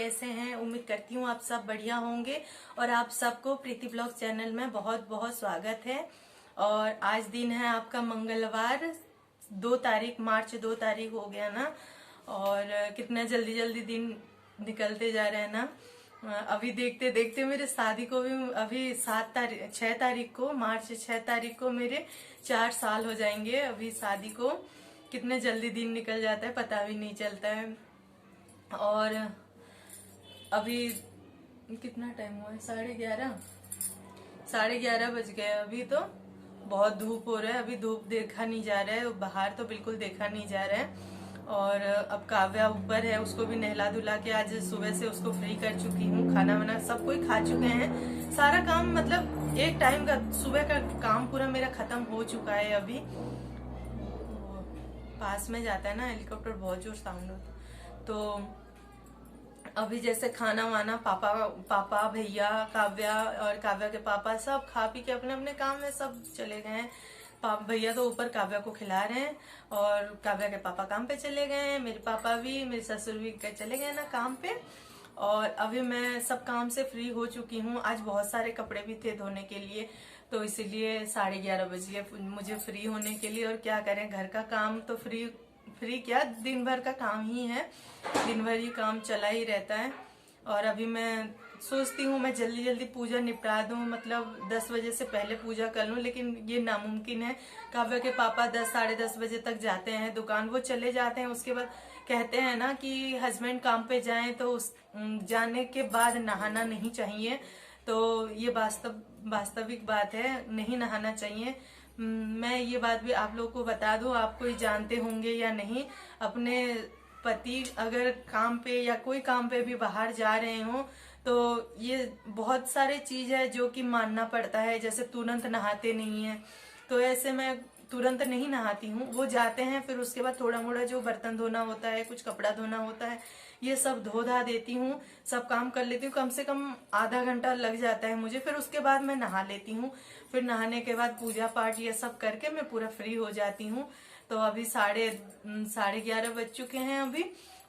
कैसे हैं? उम्मीद करती हूँ आप सब बढ़िया होंगे और आप सबको प्रीति ब्लॉग चैनल में बहुत बहुत स्वागत है। और आज दिन है आपका मंगलवार, 2 तारीख, मार्च 2 तारीख हो गया ना। और कितना जल्दी जल्दी दिन निकलते जा रहे हैं ना। अभी देखते देखते मेरे शादी को भी अभी 6 तारीख को, मार्च 6 तारीख को मेरे 4 साल हो जाएंगे। अभी शादी को कितने जल्दी दिन निकल जाता है पता भी नहीं चलता है। और अभी कितना टाइम हुआ है? 11:30 11:30 बज गए। अभी तो बहुत धूप हो रहा है, अभी धूप देखा नहीं जा रहा है, बाहर तो बिल्कुल देखा नहीं जा रहा है। और अब काव्या ऊपर है, उसको भी नहला धुला के आज सुबह से उसको फ्री कर चुकी हूँ। खाना वाना सब कोई खा चुके हैं, सारा काम मतलब एक टाइम का सुबह का काम पूरा मेरा खत्म हो चुका है। अभी पास में जाता है ना हेलीकॉप्टर, बहुत जोर साउंड होता। तो अभी जैसे खाना वाना पापा भैया काव्या और काव्या के पापा सब खा पी के अपने अपने काम में सब चले गए हैं। भैया तो ऊपर काव्या को खिला रहे हैं और काव्या के पापा काम पे चले गए हैं। मेरे पापा भी, मेरे ससुर भी चले गए ना काम पे। और अभी मैं सब काम से फ्री हो चुकी हूँ। आज बहुत सारे कपड़े भी थे धोने के लिए, तो इसीलिए 11:30 बज गए मुझे फ्री होने के लिए। और क्या करें, घर का काम तो फ्री क्या, दिन भर का काम ही है, दिन भर ही काम चला ही रहता है। और अभी मैं सोचती हूँ मैं जल्दी जल्दी पूजा निपटा दूँ, मतलब 10 बजे से पहले पूजा कर लूँ, लेकिन ये नामुमकिन है। काव्या के पापा 10 साढ़े 10 बजे तक जाते हैं दुकान, वो चले जाते हैं। उसके बाद कहते हैं ना कि हस्बैंड काम पे जाएं तो उस जाने के बाद नहाना नहीं चाहिए। तो ये वास्तविक बात है, नहीं नहाना चाहिए। मैं ये बात भी आप लोगों को बता दूं, आप कोई जानते होंगे या नहीं, अपने पति अगर काम पे या कोई काम पे भी बाहर जा रहे हो तो ये बहुत सारे चीज है जो कि मानना पड़ता है। जैसे तुरंत नहाते नहीं है, तो ऐसे मैं तुरंत नहीं नहाती हूँ। वो जाते हैं, फिर उसके बाद थोड़ा मोड़ा जो बर्तन धोना होता है, कुछ कपड़ा धोना होता है, ये सब धो धा देती हूँ, सब काम कर लेती हूँ। कम से कम आधा घंटा लग जाता है मुझे। फिर उसके बाद मैं नहा लेती हूँ। फिर नहाने के बाद पूजा पाठ ये सब करके मैं पूरा फ्री हो जाती हूँ। तो अभी 11:30 बज चुके हैं। अभी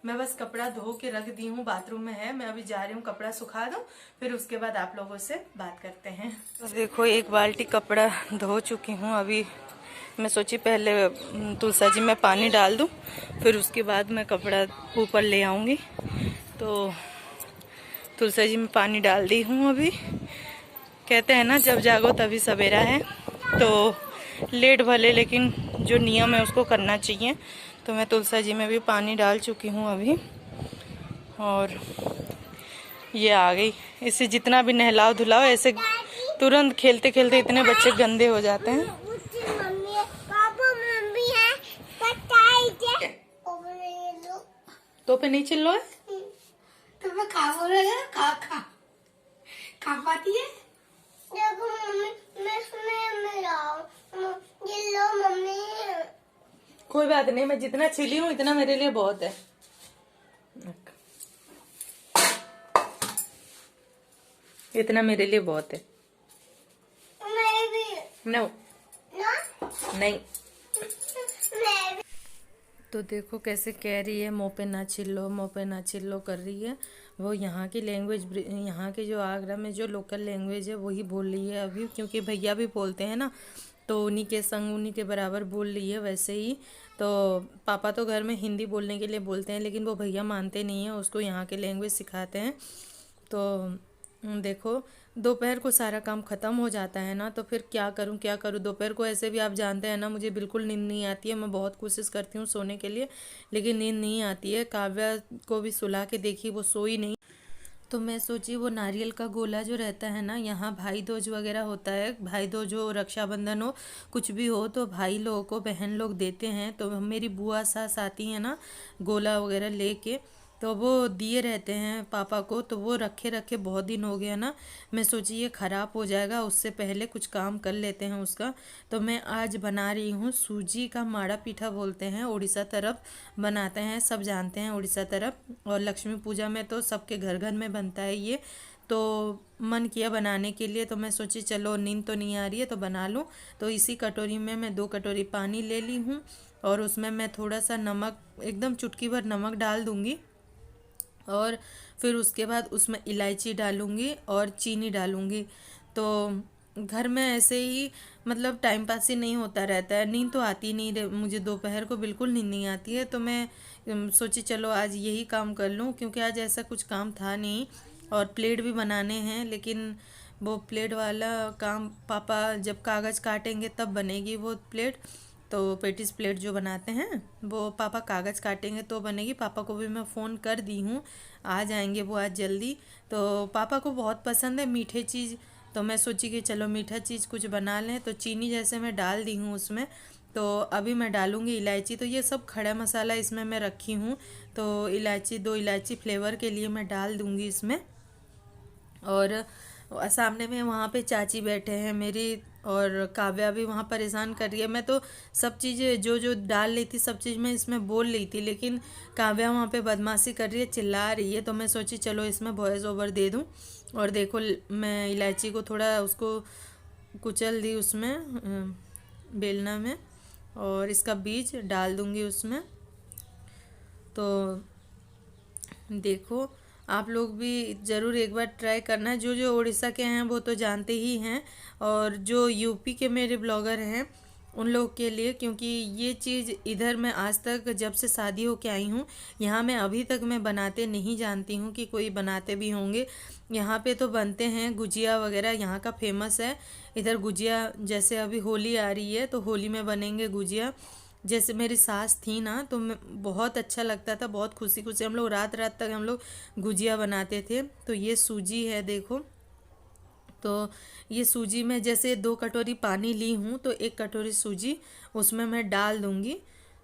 मैं बस कपड़ा धो के रख दी हूँ, बाथरूम में है। मैं अभी जा रही हूँ कपड़ा सुखा दूँ, फिर उसके बाद आप लोगों से बात करते हैं। तो देखो 1 बाल्टी कपड़ा धो चुकी हूँ। अभी मैं सोची पहले तुलसा जी में पानी डाल दूं, फिर उसके बाद मैं कपड़ा ऊपर ले आऊंगी। तो तुलसा जी में पानी डाल दी हूँ। अभी कहते हैं ना जब जागो तभी सवेरा है, तो लेट भले लेकिन जो नियम है उसको करना चाहिए। तो मैं तुलसा जी में भी पानी डाल चुकी हूँ अभी। और ये आ गई, इससे जितना भी नहलाओ धुलाओ, ऐसे तुरंत खेलते खेलते इतने बच्चे गंदे हो जाते हैं। तो पे नहीं चिल्लो है तो मैं खा बोल रहा खा पाती है। देखो मम्मी, मैं ये लो मम्मी। कोई बात नहीं, मैं जितना छिली हूँ इतना मेरे लिए बहुत है। इतना मेरे लिए बहुत है। मैं भी नो ना नहीं। तो देखो कैसे कह रही है, मुँह पे ना छिल्लो, मुँह पे ना छिल्लो कर रही है। वो यहाँ की लैंग्वेज, यहाँ के जो आगरा में जो लोकल लैंग्वेज है वही बोल रही है अभी, क्योंकि भैया भी बोलते हैं ना, तो उन्हीं के संग उन्हीं के बराबर बोल रही है वैसे ही। तो पापा तो घर में हिंदी बोलने के लिए बोलते हैं, लेकिन वो भैया मानते नहीं हैं, उसको यहाँ के लैंग्वेज सिखाते हैं। तो देखो दोपहर को सारा काम खत्म हो जाता है ना, तो फिर क्या करूं क्या करूं। दोपहर को ऐसे भी आप जानते हैं ना मुझे बिल्कुल नींद नहीं आती है। मैं बहुत कोशिश करती हूँ सोने के लिए, लेकिन नींद नहीं आती है। काव्या को भी सुला के देखी, वो सोई नहीं। तो मैं सोची वो नारियल का गोला जो रहता है ना, यहाँ भाई दूज वगैरह होता है, भाई दूज हो, रक्षाबंधन हो, कुछ भी हो, तो भाई लोगों को बहन लोग देते हैं। तो मेरी बुआ सास आती है ना गोला वगैरह लेके, तो वो दिए रहते हैं पापा को। तो वो रखे रखे बहुत दिन हो गया ना, मैं सोची ये ख़राब हो जाएगा, उससे पहले कुछ काम कर लेते हैं उसका। तो मैं आज बना रही हूँ सूजी का माड़ा पीठा बोलते हैं, उड़ीसा तरफ बनाते हैं, सब जानते हैं उड़ीसा तरफ। और लक्ष्मी पूजा में तो सबके घर घर में बनता है ये। तो मन किया बनाने के लिए, तो मैं सोची चलो नींद तो नहीं आ रही है तो बना लूँ। तो इसी कटोरी में मैं 2 कटोरी पानी ले ली हूँ, और उसमें मैं थोड़ा सा नमक, एकदम चुटकी भर नमक डाल दूँगी। और फिर उसके बाद उसमें इलायची डालूँगी और चीनी डालूँगी। तो घर में ऐसे ही मतलब टाइम पास ही नहीं होता रहता है, नींद तो आती नहीं मुझे, दोपहर को बिल्कुल नींद नहीं आती है। तो मैं सोची चलो आज यही काम कर लूँ, क्योंकि आज ऐसा कुछ काम था नहीं और प्लेट भी बनाने हैं, लेकिन वो प्लेट वाला काम पापा जब कागज़ काटेंगे तब बनेगी वो प्लेट। तो पेटिस प्लेट जो बनाते हैं वो पापा कागज़ काटेंगे तो बनेगी। पापा को भी मैं फ़ोन कर दी हूँ, आ जाएंगे वो आज जल्दी। तो पापा को बहुत पसंद है मीठे चीज़, तो मैं सोची कि चलो मीठा चीज़ कुछ बना लें। तो चीनी जैसे मैं डाल दी हूँ उसमें, तो अभी मैं डालूँगी इलायची। तो ये सब खड़ा मसाला इसमें मैं रखी हूँ, तो इलायची 2 इलायची फ्लेवर के लिए मैं डाल दूँगी इसमें। और सामने में वहाँ पे चाची बैठे हैं मेरी, और काव्या भी वहाँ परेशान कर रही है। मैं तो सब चीज़ें जो जो डाल रही थी सब चीज़ मैं इसमें बोल रही थी, लेकिन काव्या वहाँ पे बदमाशी कर रही है, चिल्ला रही है। तो मैं सोची चलो इसमें वॉइस ओवर दे दूँ। और देखो मैं इलायची को थोड़ा उसको कुचल दी उसमें बेलना में, और इसका बीज डाल दूँगी उसमें। तो देखो आप लोग भी ज़रूर एक बार ट्राई करना। जो जो उड़ीसा के हैं वो तो जानते ही हैं, और जो यूपी के मेरे ब्लॉगर हैं उन लोग के लिए, क्योंकि ये चीज़ इधर मैं आज तक जब से शादी होके आई हूँ यहाँ मैं अभी तक मैं बनाते नहीं जानती हूँ कि कोई बनाते भी होंगे। यहाँ पे तो बनते हैं गुजिया वगैरह, यहाँ का फेमस है इधर गुजिया। जैसे अभी होली आ रही है तो होली में बनेंगे गुजिया। जैसे मेरी सास थी ना, तो बहुत अच्छा लगता था, बहुत खुशी खुशी हम लोग रात रात तक हम लोग गुजिया बनाते थे। तो ये सूजी है देखो, तो ये सूजी में जैसे 2 कटोरी पानी ली हूँ तो 1 कटोरी सूजी उसमें मैं डाल दूँगी।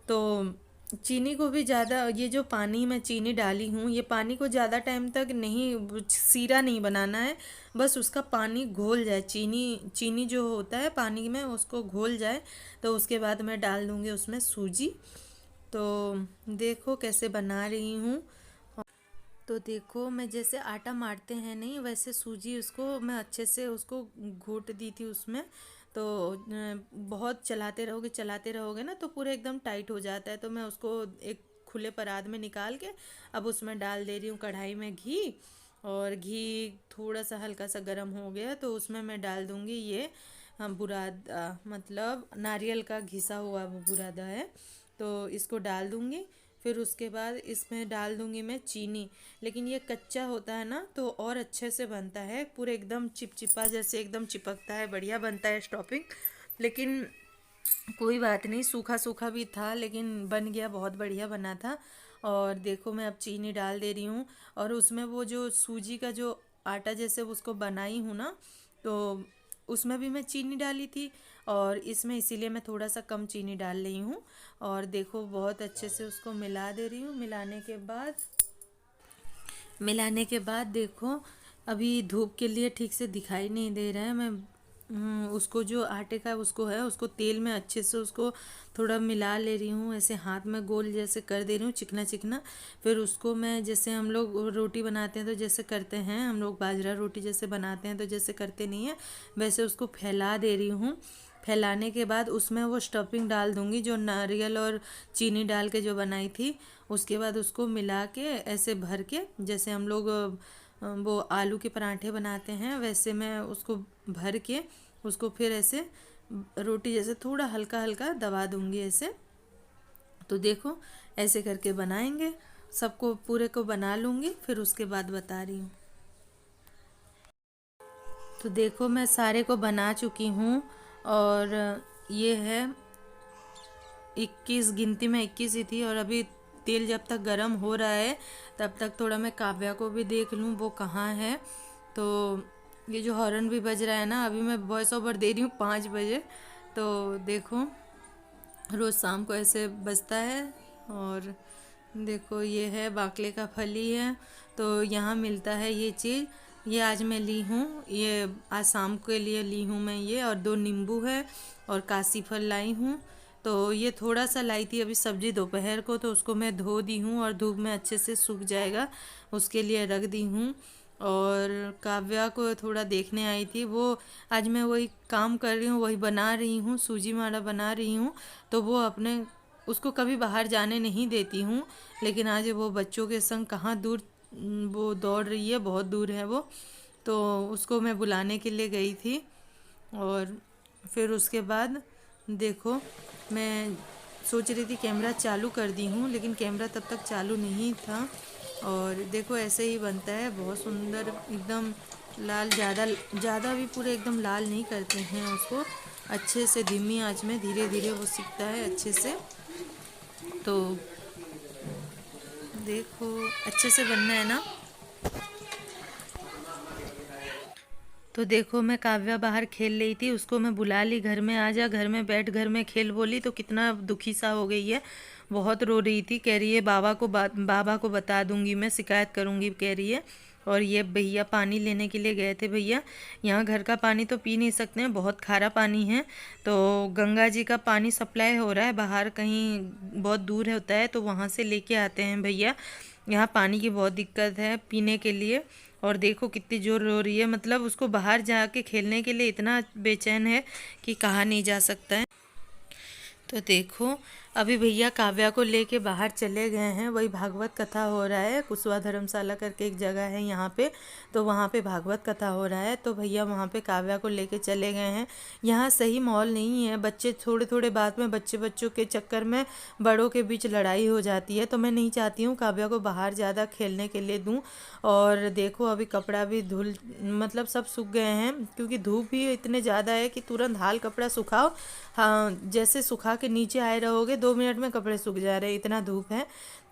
तो चीनी को भी ज़्यादा, ये जो पानी मैं चीनी डाली हूँ ये पानी को ज़्यादा टाइम तक नहीं, सीरा नहीं बनाना है, बस उसका पानी घोल जाए, चीनी चीनी जो होता है पानी में उसको घोल जाए। तो उसके बाद मैं डाल दूँगी उसमें सूजी। तो देखो कैसे बना रही हूँ। तो देखो मैं जैसे आटा मारते हैं नहीं, वैसे सूजी उसको मैं अच्छे से उसको घोट दी थी उसमें। तो बहुत चलाते रहोगे ना तो पूरा एकदम टाइट हो जाता है। तो मैं उसको एक खुले परात में निकाल के अब उसमें डाल दे रही हूँ कढ़ाई में घी। और घी थोड़ा सा हल्का सा गर्म हो गया तो उसमें मैं डाल दूँगी ये बुरादा, मतलब नारियल का घिसा हुआ वो बुरादा है, तो इसको डाल दूँगी। फिर उसके बाद इसमें डाल दूँगी मैं चीनी, लेकिन ये कच्चा होता है ना तो और अच्छे से बनता है, पूरे एकदम चिपचिपा जैसे एकदम चिपकता है, बढ़िया बनता है स्टॉपिंग। लेकिन कोई बात नहीं, सूखा सूखा भी था लेकिन बन गया, बहुत बढ़िया बना था। और देखो मैं अब चीनी डाल दे रही हूँ, और उसमें वो जो सूजी का जो आटा जैसे उसको बनाई हूँ ना, तो उसमें भी मैं चीनी डाली थी, और इसमें इसीलिए मैं थोड़ा सा कम चीनी डाल रही हूँ। और देखो बहुत अच्छे से उसको मिला दे रही हूँ। मिलाने के बाद देखो अभी धूप के लिए ठीक से दिखाई नहीं दे रहा है। मैं उसको जो आटे का उसको है उसको तेल में अच्छे से उसको थोड़ा मिला ले रही हूँ, ऐसे हाथ में गोल जैसे कर दे रही हूँ, चिकना चिकना। फिर उसको मैं जैसे हम लोग रोटी बनाते हैं तो जैसे करते हैं, हम लोग बाजरा रोटी जैसे बनाते हैं तो जैसे करते नहीं है, वैसे उसको फैला दे रही हूँ। फैलाने के बाद उसमें वो स्टफिंग डाल दूँगी जो नारियल और चीनी डाल के जो बनाई थी। उसके बाद उसको मिला के ऐसे भर के, जैसे हम लोग वो आलू के पराठे बनाते हैं वैसे मैं उसको भर के उसको फिर ऐसे रोटी जैसे थोड़ा हल्का हल्का दबा दूँगी ऐसे। तो देखो ऐसे करके बनाएंगे, सबको पूरे को बना लूँगी फिर उसके बाद बता रही हूँ। तो देखो मैं सारे को बना चुकी हूँ, और ये है 21, गिनती में 21 ही थी। और अभी तेल जब तक गर्म हो रहा है तब तक थोड़ा मैं काव्या को भी देख लूँ वो कहाँ है। तो ये जो हॉर्न भी बज रहा है ना, अभी मैं वॉइस ओवर दे रही हूँ 5 बजे, तो देखो रोज़ शाम को ऐसे बजता है। और देखो ये है बाकले का फली है, तो यहाँ मिलता है ये चीज़, ये आज मैं ली हूँ, ये आज शाम के लिए ली हूँ मैं ये। और 2 नींबू है और काशी फल लाई हूँ। तो ये थोड़ा सा लाई थी अभी सब्जी दोपहर को, तो उसको मैं धो दी हूँ और धूप में अच्छे से सूख जाएगा उसके लिए रख दी हूँ। और काव्या को थोड़ा देखने आई थी, वो आज मैं वही काम कर रही हूँ, वही बना रही हूँ, सूजी माड़ा बना रही हूँ। तो वो अपने उसको कभी बाहर जाने नहीं देती हूँ, लेकिन आज वो बच्चों के संग कहाँ दूर वो दौड़ रही है, बहुत दूर है वो, तो उसको मैं बुलाने के लिए गई थी। और फिर उसके बाद देखो मैं सोच रही थी कैमरा चालू कर दी हूँ, लेकिन कैमरा तब तक चालू नहीं था। और देखो ऐसे ही बनता है, बहुत सुंदर एकदम लाल, ज़्यादा भी पूरे एकदम लाल नहीं करते हैं उसको, अच्छे से धीमी आंच में धीरे धीरे वो सिकता है अच्छे से। तो देखो अच्छे से बनना है ना। तो देखो मैं काव्या बाहर खेल रही थी, उसको मैं बुला ली घर में, आ जा घर में बैठ, घर में खेल बोली तो कितना दुखी सा हो गई है, बहुत रो रही थी, कह रही है बाबा को बता दूंगी, मैं शिकायत करूंगी कह रही है। और ये भैया पानी लेने के लिए गए थे, भैया यहाँ घर का पानी तो पी नहीं सकते हैं, बहुत खारा पानी है, तो गंगा जी का पानी सप्लाई हो रहा है बाहर, कहीं बहुत दूर होता है तो वहाँ से लेके आते हैं भैया। यहाँ पानी की बहुत दिक्कत है पीने के लिए। और देखो कितनी जोर रो रही है, मतलब उसको बाहर जाके खेलने के लिए इतना बेचैन है कि कहा नहीं जा सकता है। तो देखो अभी भैया काव्या को लेके बाहर चले गए हैं, वही भागवत कथा हो रहा है, कुशवा धर्मशाला करके एक जगह है यहाँ पे, तो वहाँ पे भागवत कथा हो रहा है, तो भैया वहाँ पे काव्या को लेके चले गए हैं। यहाँ सही माहौल नहीं है, बच्चे थोड़े थोड़े बात में बच्चों के चक्कर में बड़ों के बीच लड़ाई हो जाती है, तो मैं नहीं चाहती हूँ काव्या को बाहर ज़्यादा खेलने के लिए दूँ। और देखो अभी कपड़ा भी धुल, मतलब सब सूख गए हैं, क्योंकि धूप भी इतने ज़्यादा है कि तुरंत हाल कपड़ा सुखाओ, हाँ जैसे सुखा के नीचे आए रहोगे 2 मिनट में कपड़े सूख जा रहे हैं, इतना धूप है।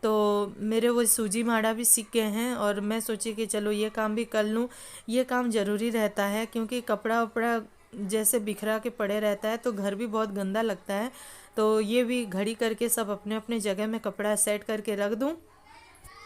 तो मेरे वो सूजी माड़ा भी सीख गए हैं, और मैं सोची कि चलो ये काम भी कर लूँ, ये काम ज़रूरी रहता है, क्योंकि कपड़ा वपड़ा जैसे बिखरा के पड़े रहता है तो घर भी बहुत गंदा लगता है। तो ये भी घड़ी करके सब अपने अपने जगह में कपड़ा सेट करके रख दूँ।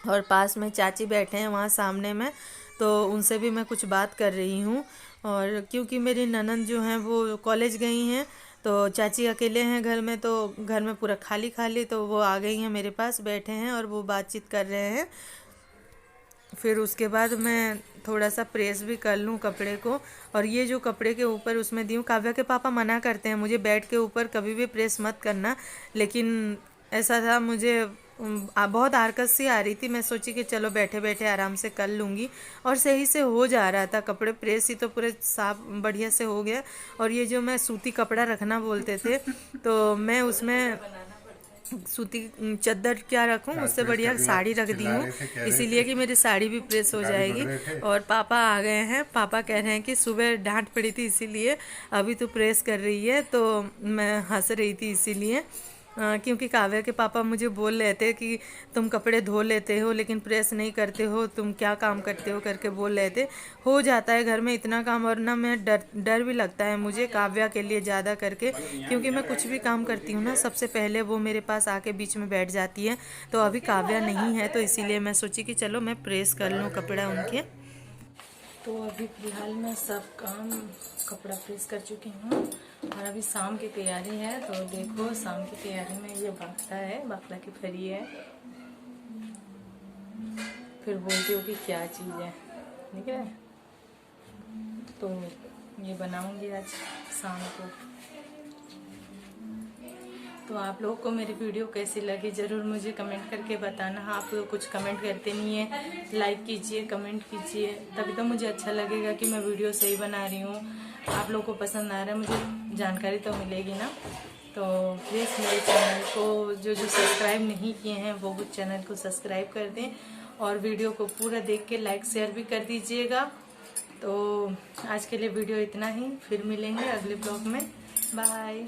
और पास में चाची बैठे हैं वहाँ सामने में, तो उनसे भी मैं कुछ बात कर रही हूँ। और क्योंकि मेरी ननद जो हैं वो कॉलेज गई हैं, तो चाची अकेले हैं घर में, तो घर में पूरा खाली खाली, तो वो आ गई हैं मेरे पास, बैठे हैं और वो बातचीत कर रहे हैं। फिर उसके बाद मैं थोड़ा सा प्रेस भी कर लूँ कपड़े को। और ये जो कपड़े के ऊपर उसमें दी हूँ, काव्या के पापा मना करते हैं मुझे बेड के ऊपर कभी भी प्रेस मत करना, लेकिन ऐसा था मुझे बहुत आरकस सी आ रही थी, मैं सोची कि चलो बैठे बैठे आराम से कर लूँगी, और सही से हो जा रहा था, कपड़े प्रेस ही तो पूरे साफ बढ़िया से हो गया। और ये जो मैं सूती कपड़ा रखना बोलते थे, तो मैं उसमें सूती चद्दर क्या रखूं, उससे बढ़िया साड़ी रख दी हूँ, इसीलिए कि मेरी साड़ी भी प्रेस हो जाएगी। और पापा आ गए हैं, पापा कह रहे हैं कि सुबह डांट पड़ी थी इसीलिए अभी तो प्रेस कर रही है, तो मैं हंस रही थी इसीलिए, क्योंकि काव्या के पापा मुझे बोल रहे थे कि तुम कपड़े धो लेते हो लेकिन प्रेस नहीं करते हो, तुम क्या काम करते हो करके बोल रहे थे। हो जाता है घर में इतना काम, और ना मैं डर भी लगता है मुझे काव्या के लिए ज़्यादा करके, क्योंकि मैं कुछ भी काम करती हूँ ना सबसे पहले वो मेरे पास आके बीच में बैठ जाती है। तो अभी काव्या नहीं है, तो इसीलिए मैं सोची कि चलो मैं प्रेस कर लूँ कपड़ा उनके। तो अभी फ़िलहाल मैं सब काम कपड़ा प्रेस कर चुकी हूँ, और अभी शाम की तैयारी है। तो देखो शाम की तैयारी में ये बाफला है, बाफला की फरी है, फिर बोलती हूँ कि क्या चीज़ है, ठीक है, तो ये बनाऊंगी आज शाम को। तो आप लोग को मेरी वीडियो कैसी लगी ज़रूर मुझे कमेंट करके बताना। आप लोग कुछ कमेंट करते नहीं है, लाइक कीजिए, कमेंट कीजिए, तभी तो मुझे अच्छा लगेगा कि मैं वीडियो सही बना रही हूँ, आप लोग को पसंद आ रहा है, मुझे जानकारी तो मिलेगी ना। तो प्लीज़ मेरे चैनल को जो सब्सक्राइब नहीं किए हैं वो चैनल को सब्सक्राइब कर दें, और वीडियो को पूरा देख के लाइक शेयर भी कर दीजिएगा। तो आज के लिए वीडियो इतना ही, फिर मिलेंगे अगले ब्लॉग में, बाय।